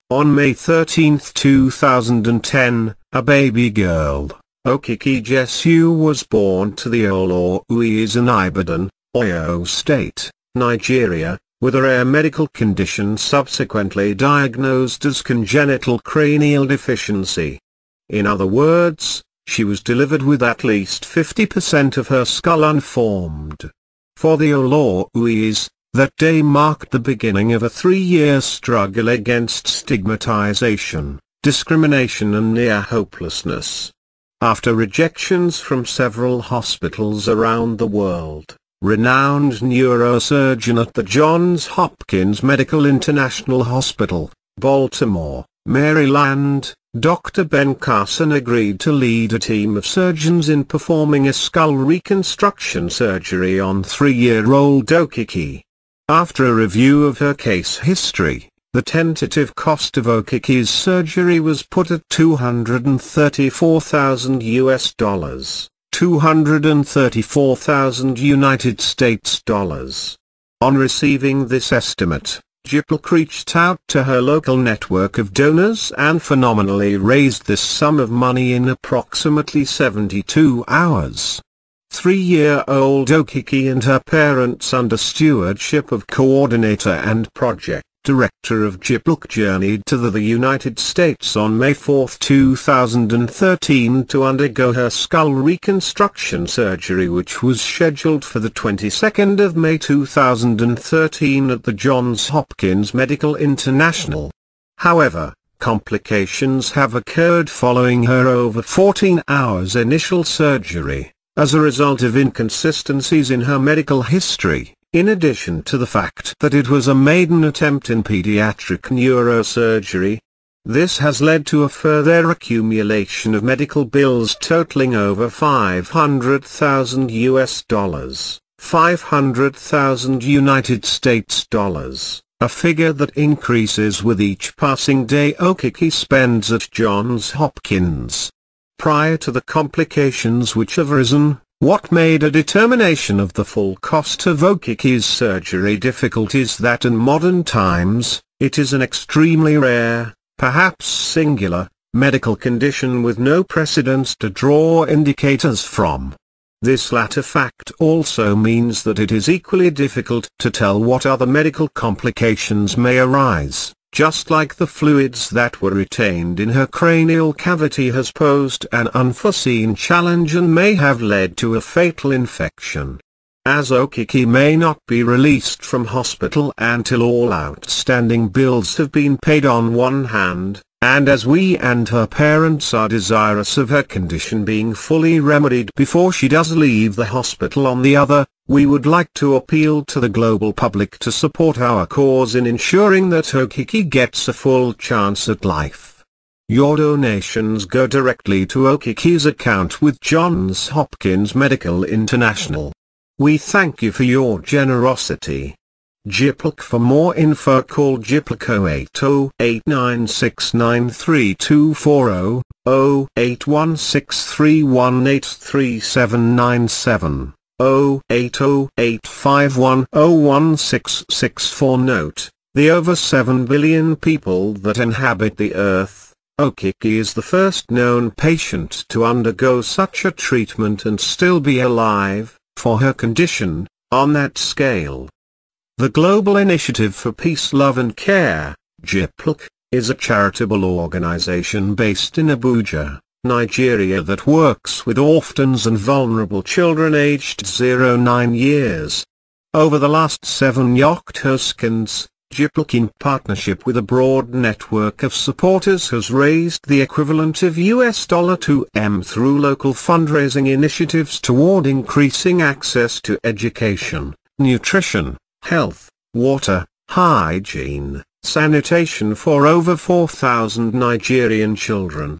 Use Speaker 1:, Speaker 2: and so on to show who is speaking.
Speaker 1: On May 13, 2010, a baby girl, Okiki Jesu, was born to the Olawuyis in Ibadan, Oyo State, Nigeria, with a rare medical condition subsequently diagnosed as congenital cranial deficiency. In other words, she was delivered with at least 50% of her skull unformed. For the Olawuyis, that day marked the beginning of a 3-year struggle against stigmatization, discrimination and near hopelessness. After rejections from several hospitals around the world, renowned neurosurgeon at the Johns Hopkins Medical International Hospital, Baltimore, Maryland, Dr. Carson agreed to lead a team of surgeons in performing a skull reconstruction surgery on 3-year-old Okiki. After a review of her case history, the tentative cost of Okiki's surgery was put at $234,000, $234,000 United States dollars. On receiving this estimate, GIPLC reached out to her local network of donors and phenomenally raised this sum of money in approximately 72 hours. 3-year-old Okiki and her parents, under stewardship of coordinator and project director of GIPLC, journeyed to the United States on May 4, 2013 to undergo her skull reconstruction surgery, which was scheduled for the 22nd of May 2013 at the Johns Hopkins Medical International. However, complications have occurred following her over 14 hours initial surgery, as a result of inconsistencies in her medical history, in addition to the fact that it was a maiden attempt in pediatric neurosurgery. This has led to a further accumulation of medical bills totaling over $500,000 $500,000 United States dollars, a figure that increases with each passing day Okiki spends at Johns Hopkins. Prior to the complications which have arisen, what made a determination of the full cost of Okiki's surgery difficult is that in modern times, it is an extremely rare, perhaps singular, medical condition with no precedents to draw indicators from. This latter fact also means that it is equally difficult to tell what other medical complications may arise. Just like the fluids that were retained in her cranial cavity has posed an unforeseen challenge and may have led to a fatal infection. As Okiki may not be released from hospital until all outstanding bills have been paid on one hand, and as we and her parents are desirous of her condition being fully remedied before she does leave the hospital on the other, we would like to appeal to the global public to support our cause in ensuring that Okiki gets a full chance at life. Your donations go directly to Okiki's account with Johns Hopkins Medical International. We thank you for your generosity. GIPLC. For more info call GIPLC 080-89693240, 08163183797. 08085101664. Note, the over 7 billion people that inhabit the earth, Okiki is the first known patient to undergo such a treatment and still be alive, for her condition, on that scale. The Global Initiative for Peace, Love and Care, GIPLC, is a charitable organization based in Abuja, Nigeria that works with orphans and vulnerable children aged 0-9 years. Over the last 7 years, GIPLC, in partnership with a broad network of supporters, has raised the equivalent of $2 million through local fundraising initiatives toward increasing access to education, nutrition, health, water, hygiene, sanitation for over 4,000 Nigerian children.